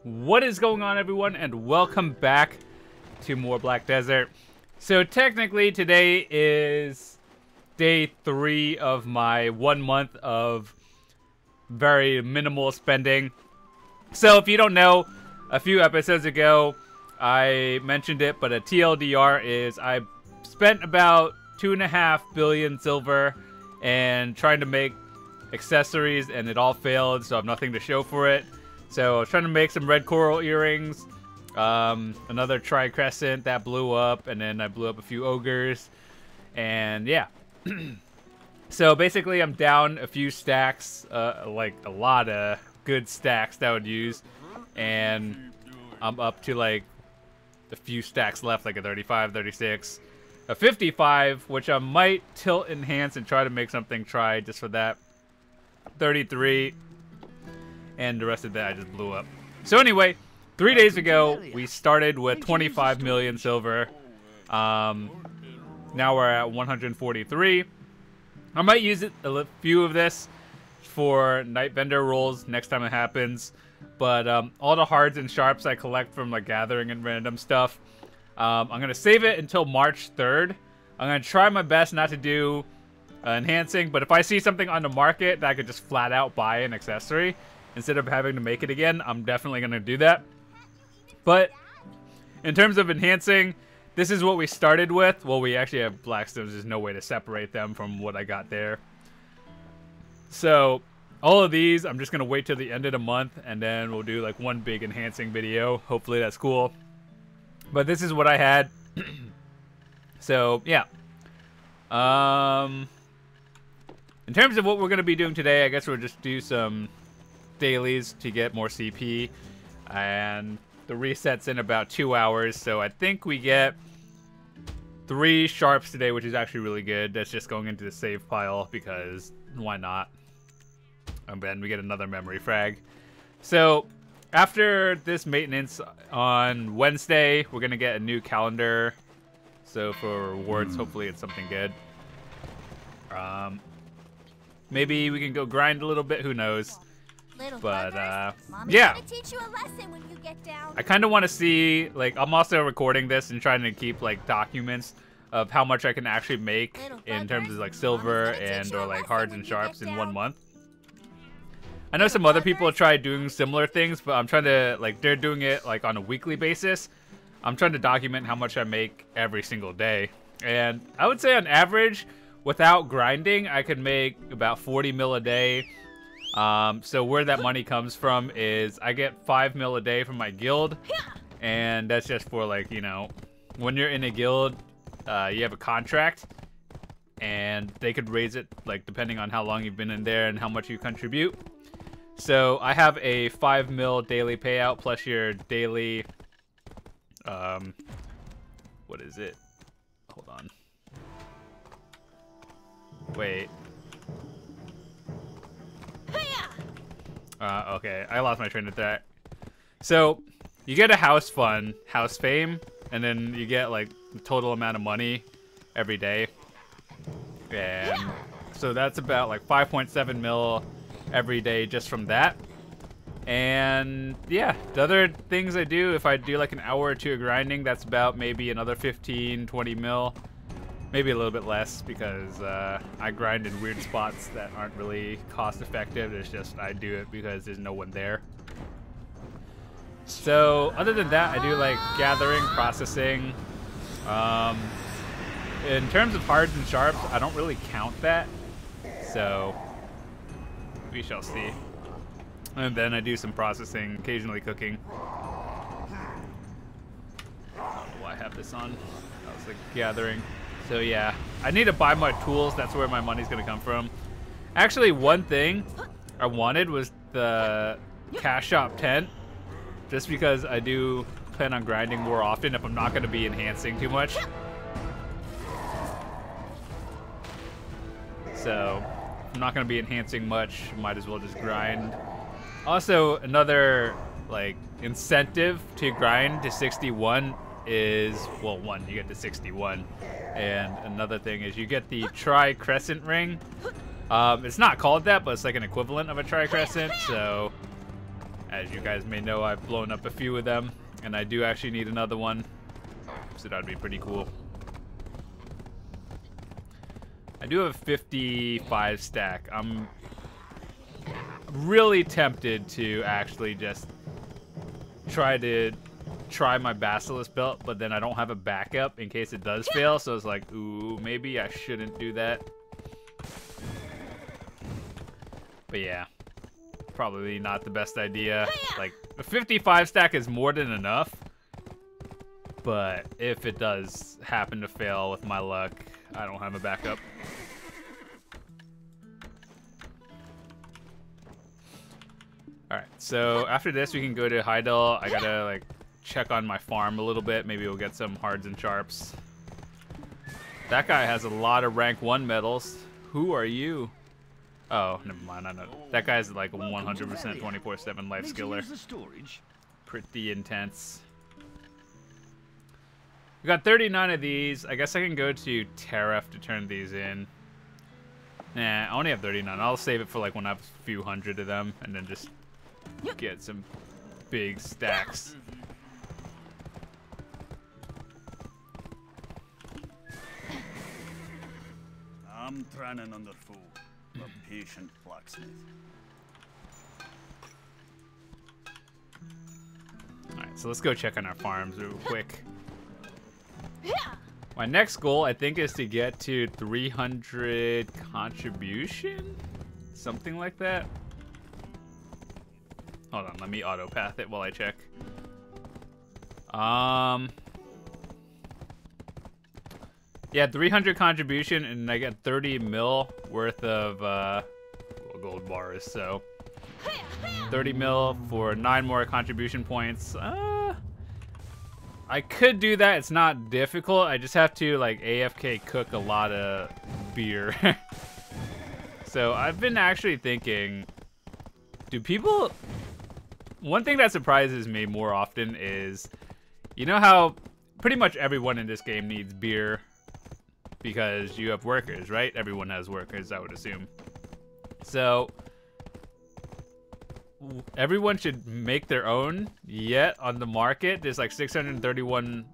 What is going on, everyone, and welcome back to more Black Desert. So technically today is day 3 of my 1 month of very minimal spending. So if you don't know, a few episodes ago I mentioned it, but a TLDR is I spent about 2.5 billion silver and trying to make accessories, and it all failed, so I have nothing to show for it. So I was trying to make some red coral earrings, another tri-crescent that blew up, and then I blew up a few ogres, and yeah. So basically I'm down a few stacks, like a lot of good stacks that I would use, and I'm up to like a few stacks left, like a 35, 36, a 55, which I might tilt enhance and try to make something try just for that, 33, and the rest of that I just blew up. So anyway, 3 days ago we started with 25 million silver. Now we're at 143. I might use a few of this for night vendor rolls next time it happens, but all the hards and sharps I collect from like gathering and random stuff, I'm gonna save it until March 3rd. I'm gonna try my best not to do enhancing, but if I see something on the market that I could just flat out buy an accessory instead of having to make it again, I'm definitely going to do that. But in terms of enhancing, this is what we started with. Well, we actually have blackstones. There's no way to separate them from what I got there. So all of these, I'm just going to wait till the end of the month, and then we'll do like one big enhancing video. Hopefully that's cool. But this is what I had. So yeah. In terms of what we're going to be doing today, I guess we'll just do some dailies to get more CP, and the reset's in about 2 hours, so I think we get 3 sharps today, which is actually really good. That's just going into the save pile because why not? And then we get another memory frag. So after this maintenance on Wednesday, we're going to get a new calendar. So for rewards, hopefully it's something good. Maybe we can go grind a little bit, who knows. But yeah, teach you a lesson when you get down. I kind of want to see, like, I'm also recording this and trying to keep like documents of how much I can actually make in terms of like silver and or like hards and sharps in 1 month. I know some other people try doing similar things, but I'm trying to, like, they're doing it like on a weekly basis. I'm trying to document how much I make every single day, and I would say on average, without grinding, I could make about 40 mil a day. So where that money comes from is I get 5 mil a day from my guild, and that's just for, like, you know, when you're in a guild, you have a contract, and they could raise it like depending on how long you've been in there and how much you contribute. So I have a 5 mil daily payout plus your daily, what is it? Hold on. Wait. Okay, I lost my train of thought. So you get a house fund, house fame, and then you get like the total amount of money every day. And so that's about like 5.7 mil every day just from that. And yeah, the other things I do, if I do like an hour or 2 of grinding, that's about maybe another 15, 20 mil. Maybe a little bit less because I grind in weird spots that aren't really cost effective. It's just I do it because there's no one there. So other than that, I do like gathering, processing. In terms of hards and sharps, I don't really count that. So we shall see. And then I do some processing, occasionally cooking. I don't know why I have this on. I was like gathering. So yeah, I need to buy my tools. That's where my money's gonna come from. Actually, one thing I wanted was the cash shop tent, just because I do plan on grinding more often if I'm not gonna be enhancing too much. So if I'm not gonna be enhancing much, might as well just grind. Also, another like incentive to grind to 61 is, well, one, you get to 61, and another thing is you get the tri-crescent ring. It's not called that, but it's like an equivalent of a tri-crescent. So As you guys may know, I've blown up a few of them, and I do actually need another one. So that'd be pretty cool. I do have a 55 stack. I'm really tempted to actually just try my Basilisk belt, but then I don't have a backup in case it does fail, so it's like, ooh, maybe I shouldn't do that. But yeah, probably not the best idea. Like, a 55 stack is more than enough, but if it does happen to fail with my luck, I don't have a backup. Alright, so after this we can go to Heidel. I gotta like check on my farm a little bit. Maybe we'll get some hards and sharps. That guy has a lot of rank 1 medals. Who are you? Oh, never mind. I know. That guy's like a 100% 24/7 life skiller. Pretty intense. We got 39 of these. I guess I can go to Tariff to turn these in. Nah, I only have 39. I'll save it for like when I have a few hundred of them and then just get some big stacks. I'm training under fool, a patient blacksmith. Alright, so let's go check on our farms real quick. My next goal, I think, is to get to 300 contribution? Something like that. Hold on, let me auto path it while I check. Yeah, 300 contribution, and I get 30 mil worth of gold bars, so 30 mil for 9 more contribution points. I could do that. It's not difficult. I just have to like AFK cook a lot of beer. So I've been actually thinking, do people... One thing that surprises me more often is, you know how pretty much everyone in this game needs beer because you have workers, right? Everyone has workers, I would assume. So everyone should make their own, yet on the market there's like 631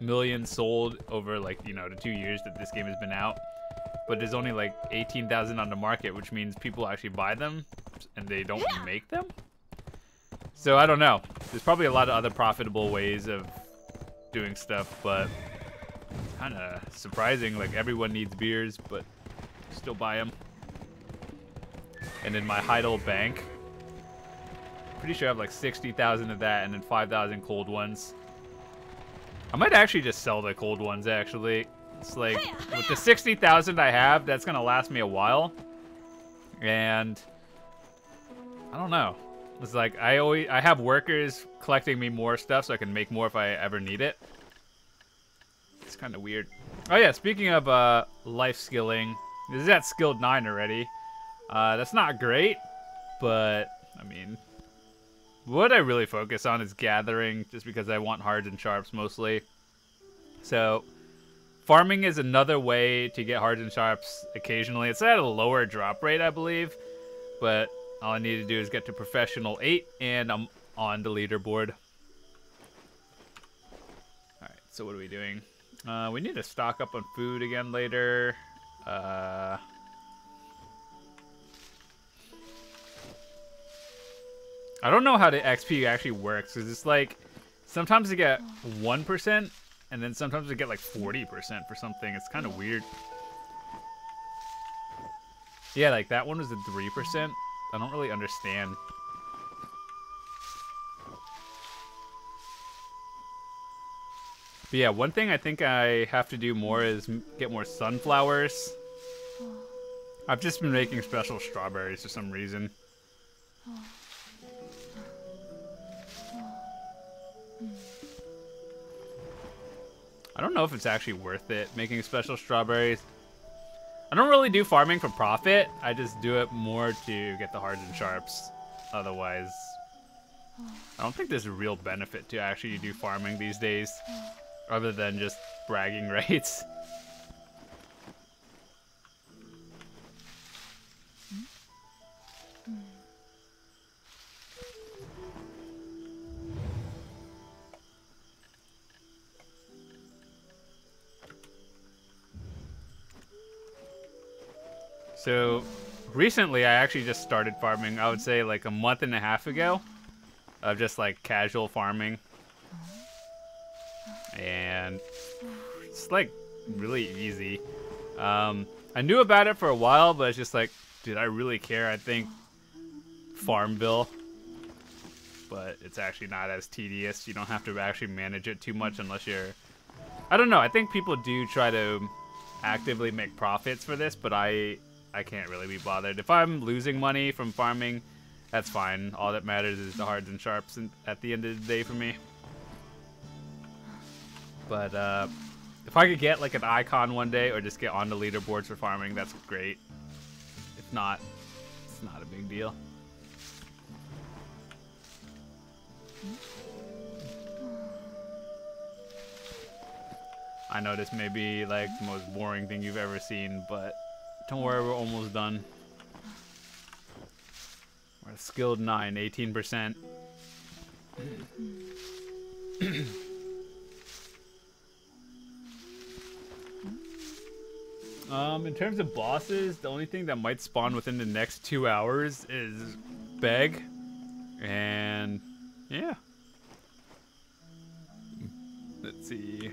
million sold over like, you know, the 2 years that this game has been out, but there's only like 18,000 on the market, which means people actually buy them and they don't make them. So I don't know, there's probably a lot of other profitable ways of doing stuff, but it's kind of surprising. Like, everyone needs beers but still buy them. And in my Heidel bank, pretty sure I have like 60,000 of that and then 5,000 cold ones. I might actually just sell the cold ones, actually. It's like, with the 60,000 I have, that's gonna last me a while. And I don't know. It's like, I have workers collecting me more stuff so I can make more if I ever need it. It's kind of weird. Oh yeah, speaking of life skilling, this is at skilled 9 already. That's not great, but I mean, what I really focus on is gathering, just because I want hards and sharps mostly. So farming is another way to get hards and sharps occasionally. It's at a lower drop rate, I believe, but all I need to do is get to professional 8 and I'm on the leaderboard. Alright, so what are we doing? We need to stock up on food again later. I don't know how the XP actually works, because it's like, sometimes you get 1%, and then sometimes you get like 40% for something. It's kind of weird. Yeah, like that one was at 3%. I don't really understand. But yeah, one thing I think I have to do more is get more sunflowers. I've just been making special strawberries for some reason. I don't know if it's actually worth it, making special strawberries. I don't really do farming for profit. I just do it more to get the hards and sharps. Otherwise, I don't think there's a real benefit to actually do farming these days, other than just bragging rights. So recently I actually just started farming, I would say like a month and a half ago, of just like casual farming. And it's like really easy. I knew about it for a while, but it's just like, did I really care? I think Farmville, but it's actually not as tedious. You don't have to actually manage it too much unless you're, I don't know, I think people do try to actively make profits for this, but I can't really be bothered. If I'm losing money from farming, that's fine. All that matters is the hards and sharps at the end of the day for me. But if I could get like an icon one day or just get on the leaderboards for farming, that's great. If not, it's not a big deal. I know this may be like the most boring thing you've ever seen, but don't worry, we're almost done. We're at skilled 9, 18%. In terms of bosses, the only thing that might spawn within the next 2 hours is Beg. And yeah. Let's see.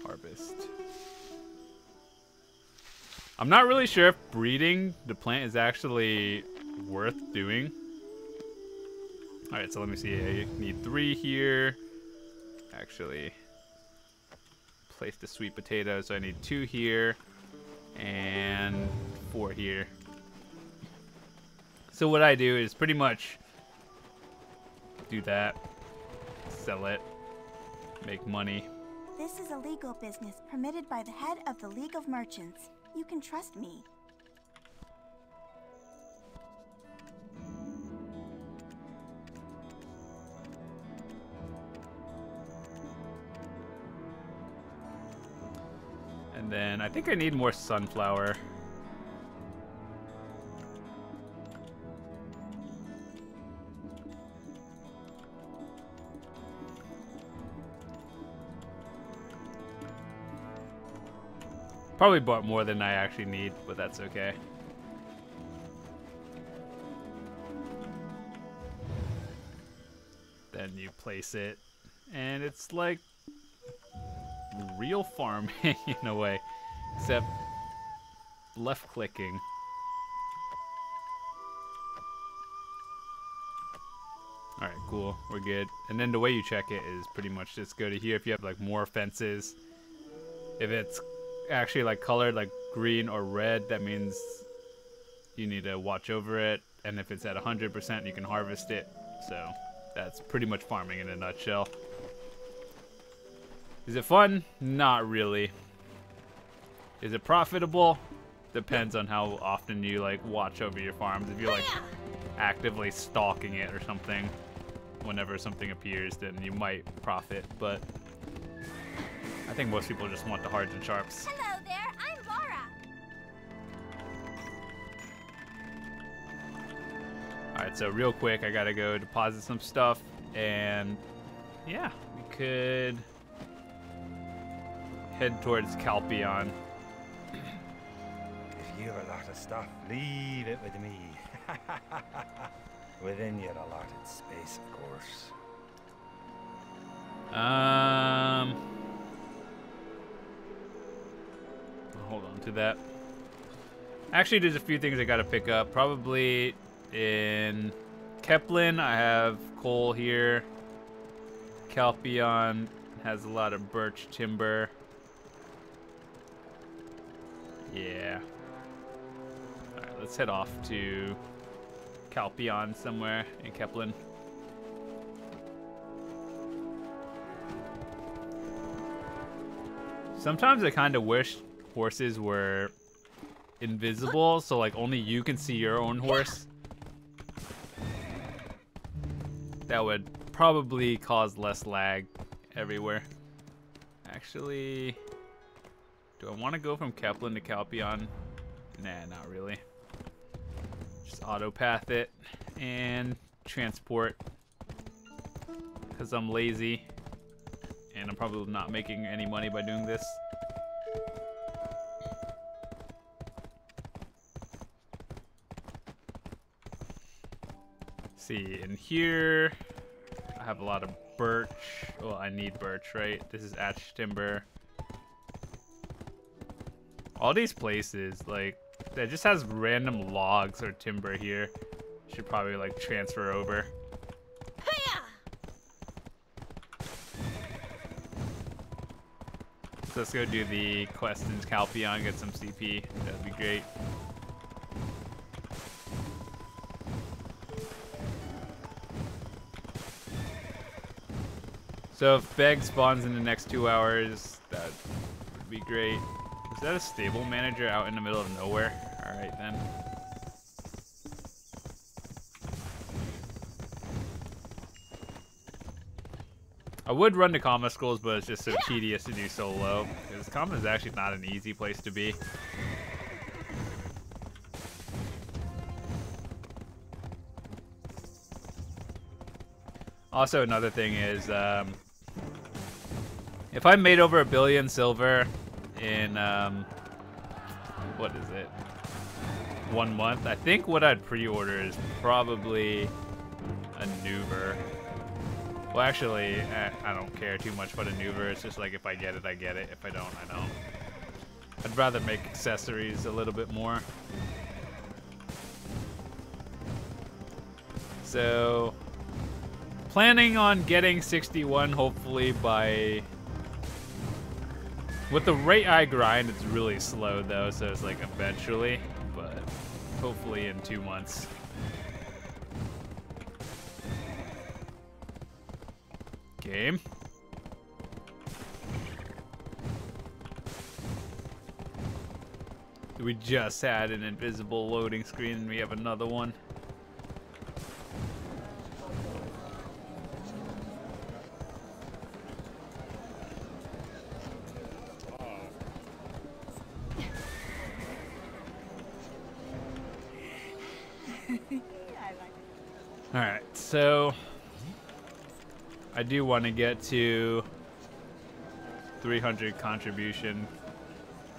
Harvest. I'm not really sure if breeding the plant is actually worth doing. Alright, so let me see. I need 3 here. Actually, place the sweet potato, so I need 2 here and 4 here. So what I do is pretty much do that, sell it, make money. This is a legal business permitted by the head of the League of Merchants. You can trust me. And then I think I need more sunflower. Probably bought more than I actually need, but that's okay. Then you place it, and it's like real farming in a way, except left clicking. Alright, cool, we're good. And then the way you check it is pretty much just go to here if you have like more fences. If it's actually like colored like green or red, that means you need to watch over it, and if it's at 100% you can harvest it. So that's pretty much farming in a nutshell. Is it fun? Not really. Is it profitable? Depends on how often you like watch over your farms. If you're like actively stalking it or something whenever something appears, then you might profit, but I think most people just want the hards and sharps. Hello there, I'm Laura. Alright, so real quick, I gotta go deposit some stuff, and yeah, we could head towards Calpheon. If you've a lot of stuff, leave it with me. Within your allotted space, of course. Hold on to that. Actually, there's a few things I gotta pick up. Probably in Keplin, I have coal here. Calpheon has a lot of birch timber. Yeah. Alright, let's head off to Calpheon somewhere in Keplin. Sometimes I kind of wish horses were invisible, so like only you can see your own horse. That would probably cause less lag everywhere. Actually, do I want to go from Keplin to Calpheon? Nah, not really. Just auto path it and transport, because I'm lazy and I'm probably not making any money by doing this. See, in here, I have a lot of birch. Well, I need birch, right? This is ash timber. All these places, like, that just has random logs or timber here. Should probably, like, transfer over. So let's go do the quest in Calpheon, get some CP. That'd be great. So if Beg spawns in the next 2 hours, that would be great. Is that a stable manager out in the middle of nowhere? Alright then. I would run the comma schools, but it's just so tedious to do solo. Because comma is actually not an easy place to be. Also, another thing is, if I made over $1 billion silver in, what is it, 1 month, I think what I'd pre-order is probably a Nuver. Well, actually, I don't care too much about a Nuver. It's just like if I get it, I get it. If I don't, I don't. I'd rather make accessories a little bit more. So, planning on getting 61 hopefully by... With the rate I grind, it's really slow though, so it's like eventually, but hopefully in 2 months. Game. We just had an invisible loading screen and we have another one. Alright, so I do want to get to 300 contribution,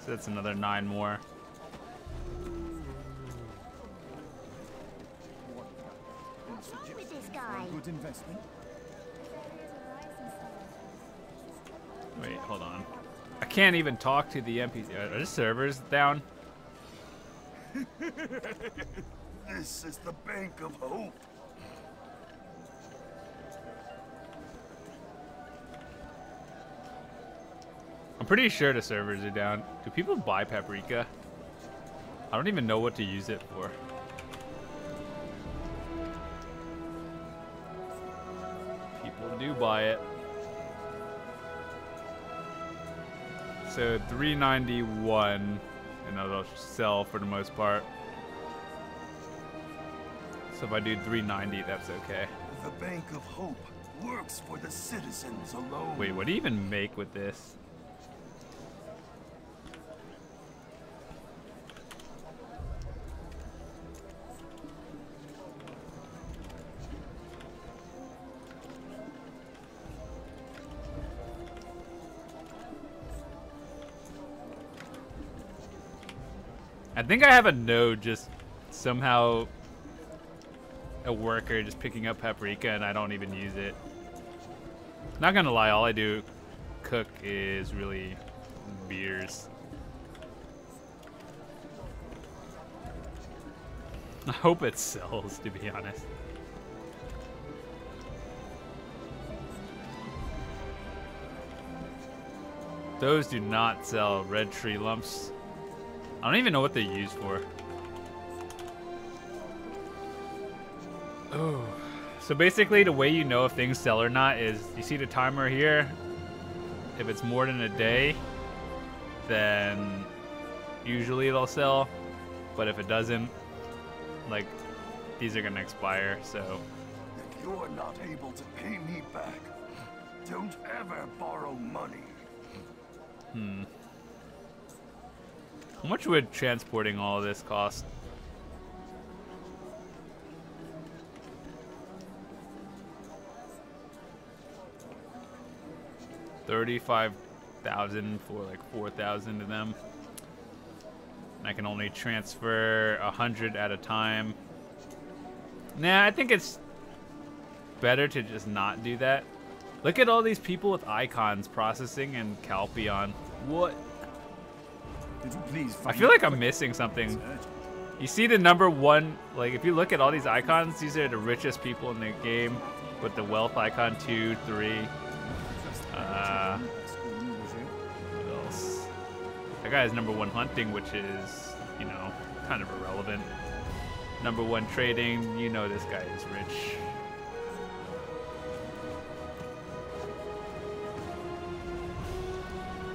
so that's another 9 more. What's wrong with this guy? Good investment. Wait, hold on. I can't even talk to the NPC. Are the servers down? This is the Bank of Hope. I'm pretty sure the servers are down. Do people buy paprika? I don't even know what to use it for. People do buy it. So 391, and that'll sell for the most part. So if I do 390, that's okay. The Bank of Hope works for the citizens alone. Wait, what do you even make with this? I think I have a node just somehow a worker just picking up paprika and I don't even use it. Not gonna lie, all I do cook is really beers. I hope it sells, to be honest. Those do not sell. Red tree lumps. I don't even know what they're used for. Oh. So basically the way you know if things sell or not is you see the timer here. If it's more than a day, then usually it'll sell. But if it doesn't, like, these are gonna expire, so. If you're not able to pay me back, don't ever borrow money. How much would transporting all of this cost? $35,000 for like 4,000 of them. And I can only transfer 100 at a time. Nah, I think it's better to just not do that. Look at all these people with icons processing in Calpheon. What? Could you please I find feel like it? I'm missing something. It's urgent. You see the number one, like if you look at all these icons, these are the richest people in the game with the wealth icon 2, 3. What else? That guy is number 1 hunting, which is, you know, kind of irrelevant. Number 1 trading, you know this guy is rich.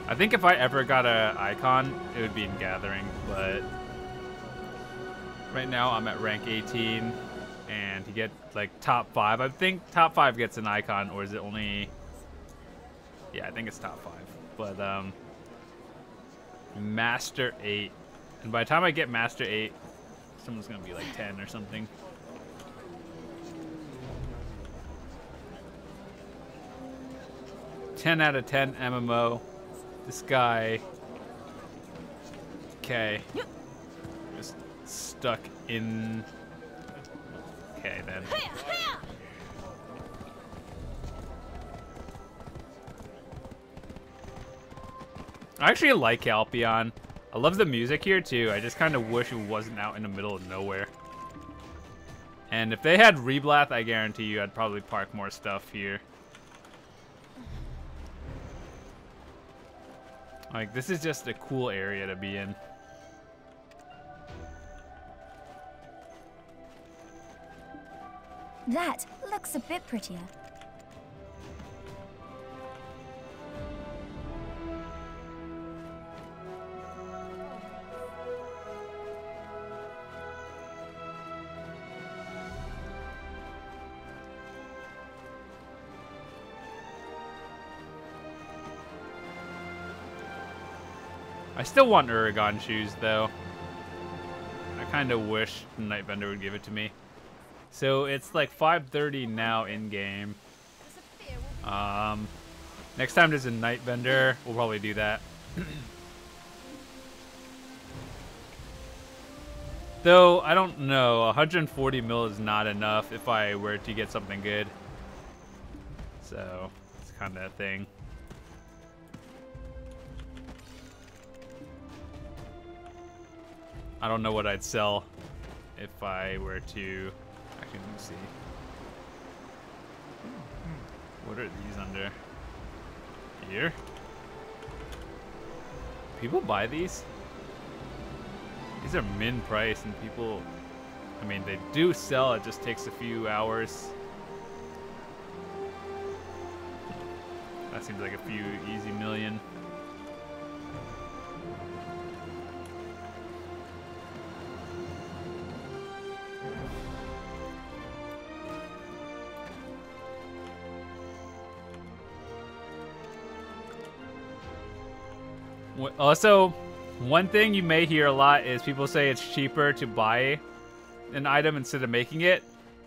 I think if I ever got a icon, it would be in Gathering, but right now I'm at rank 18, and to get like top 5, I think top 5 gets an icon, or is it only? Yeah, I think it's top 5. But Master 8, and by the time I get Master 8, someone's gonna be like 10 or something. "10 out of 10 MMO. This guy, okay, just stuck in, okay then. I actually like Calpheon. I love the music here too. I just kind of wish it wasn't out in the middle of nowhere. And if they had Reblath, I guarantee you I'd probably park more stuff here. Like, this is just a cool area to be in. That looks a bit prettier. I still want Uragon shoes, though. I kind of wish the Night Vendor would give it to me. So it's like 5:30 now in game. Next time there's a Night Vendor, we'll probably do that. Though I don't know, 140 mil is not enough if I were to get something good. So it's kind of a thing. I don't know what I'd sell if I were to. Actually, let me see. What are these under? Here? People buy these? These are min price, and people, I mean, they do sell. It just takes a few hours. That seems like a few easy million. Also, one thing you may hear a lot is people say it's cheaper to buy an item instead of making it.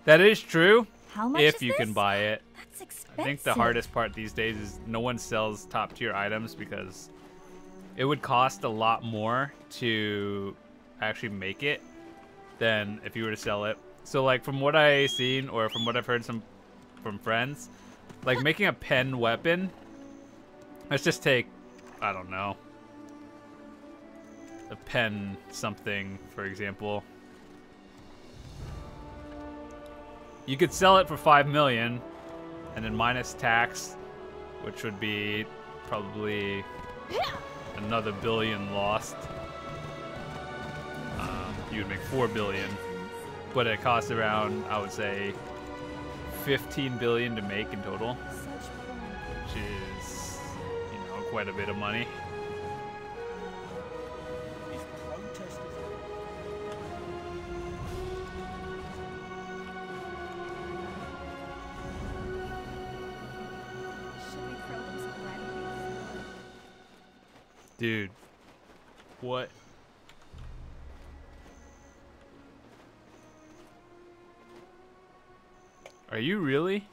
That is true. How much if is you this? can buy it. That's expensive. I think the hardest part these days is no one sells top tier items because it would cost a lot more to actually make it than if you were to sell it. So like from what I've seen or from what I've heard from friends, like making a pen weapon, let's just take, I don't know, a pen something, for example. You could sell it for 5 million and then minus tax, which would be probably another billion lost. You would make 4 billion, but it costs around, I would say, 15 billion to make in total, which is, you know, quite a bit of money. Dude, what? Are you really?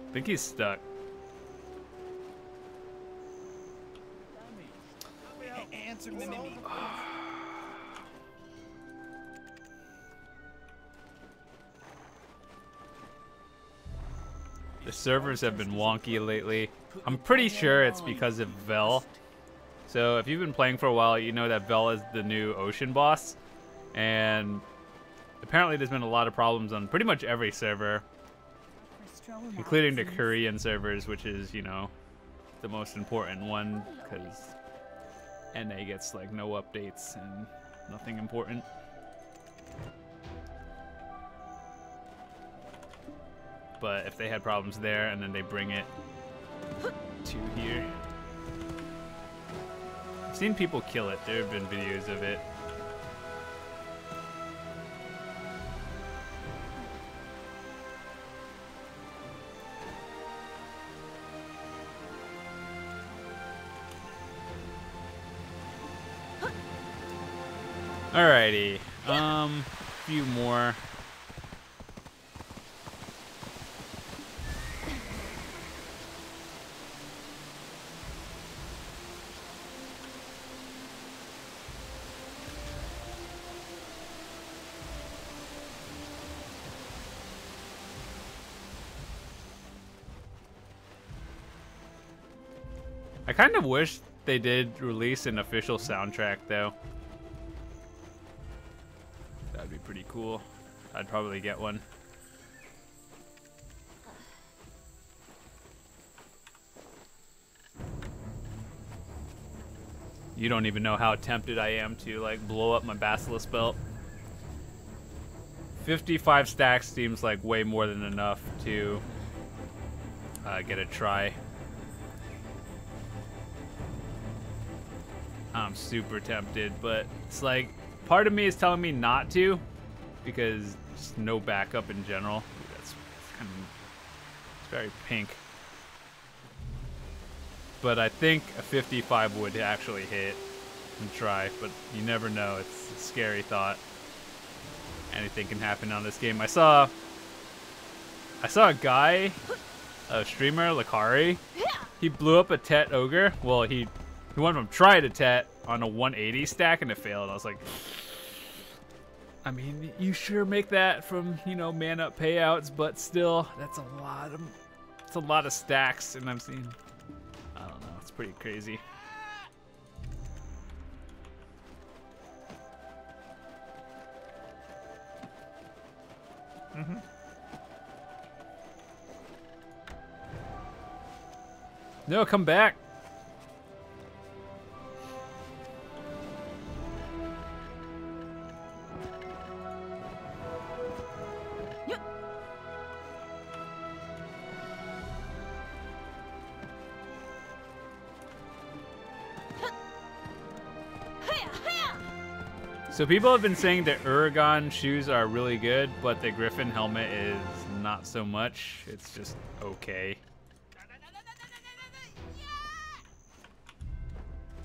I think he's stuck. The servers have been wonky lately. I'm pretty sure it's because of Vel. So if you've been playing for a while, you know that Vel is the new ocean boss. And apparently there's been a lot of problems on pretty much every server, including the Korean servers, which is, you know, the most important one because NA gets like no updates and nothing important. But if they had problems there and then they bring it to here. I've seen people kill it. There have been videos of it. Alrighty. Few more. I kind of wish they did release an official soundtrack, though. That'd be pretty cool. I'd probably get one. You don't even know how tempted I am to, like, blow up my Basilisk belt. 55 stacks seems like way more than enough to get a try. I'm super tempted, but it's like part of me is telling me not to because just no backup in general. That's kind of, it's very pink. But I think a 55 would actually hit and try, but you never know. It's a scary thought. Anything can happen on this game. I saw a guy, a streamer, Lakari. He blew up a Tet Ogre. Well, he went from try to Tet on a 180 stack and it failed. I was like, I mean, you sure make that from, you know, man up payouts, but still, that's a lot of stacks, and I'm seeing, I don't know, it's pretty crazy. No, come back. So people have been saying the Uragan shoes are really good, but the Griffin helmet is not so much. It's just okay.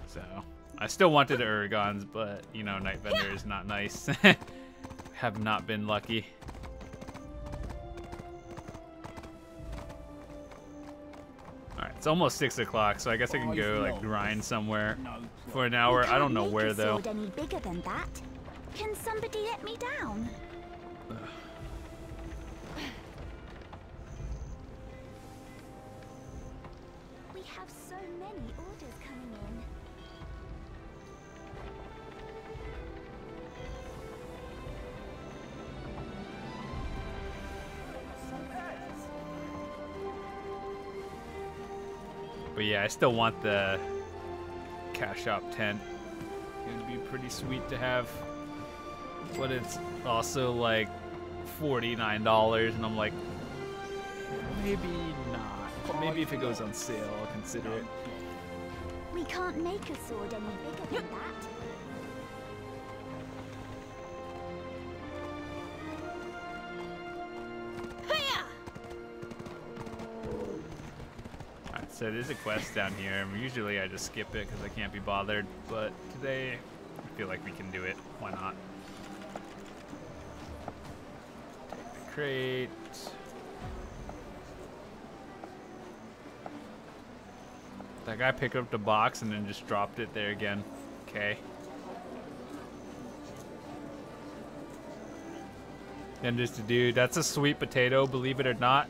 So I still wanted the Uragans, but you know, Night Vendor is not nice. Have not been lucky. Alright, it's almost 6 o'clock, so I guess I can go like grind somewhere for an hour. I don't know where though. Any bigger than that? Can somebody let me down? We have so many orders coming in. But yeah, I still want the cash shop tent. It would be pretty sweet to have. But it's also like $49, and I'm like, maybe not. Maybe if it goes on sale, I'll consider it. We can't make a sword any bigger than that. Alright, so there's a quest down here. Usually I just skip it because I can't be bothered, but today I feel like we can do it. Why not? Crate. That guy picked up the box and then just dropped it there again. 100K. And just a dude, that's a sweet potato, believe it or not.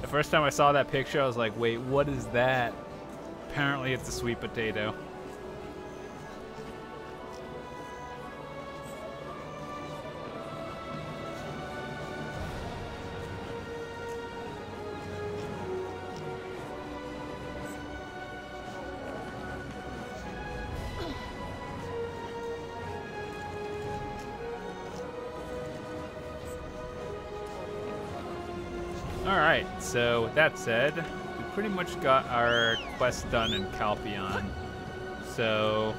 The first time I saw that picture, I was like, wait, what is that? Apparently it's a sweet potato. Alright, so with that said, we pretty much got our quest done in Calpheon. So,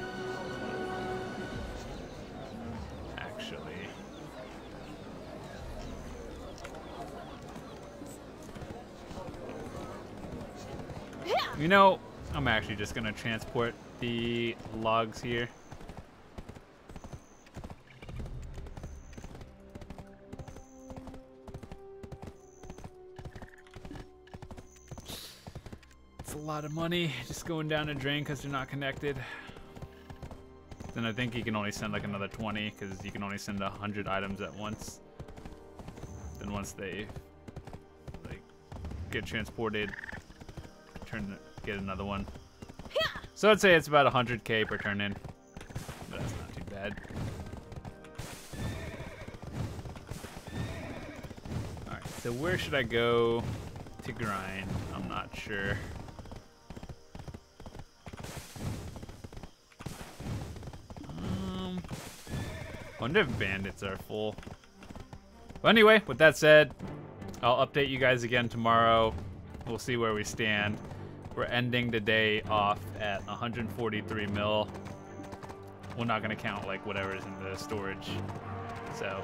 actually, you know, I'm actually just gonna transport the logs here. It's a lot of money just going down a drain because they're not connected. Then I think you can only send like another 20 because you can only send 100 items at once. Then once they like get transported, get another one. So I'd say it's about 100K per turn in, but that's not too bad. All right, so where should I go to grind? I'm not sure. Wonder if bandits are full. But anyway, with that said, I'll update you guys again tomorrow. We'll see where we stand. We're ending the day off at 143 mil. We're not gonna count like whatever is in the storage. So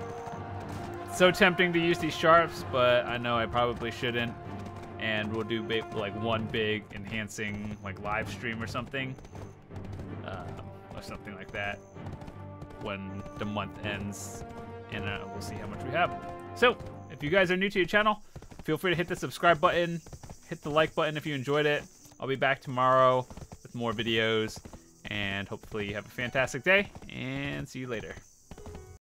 tempting to use these sharps, but I know I probably shouldn't. And we'll do like one big enhancing like live stream or something like that when the month ends, and we'll see how much we have. So if you guys are new to your channel, feel free to hit the subscribe button, hit the like button if you enjoyed it. I'll be back tomorrow with more videos, and hopefully you have a fantastic day, and see you later.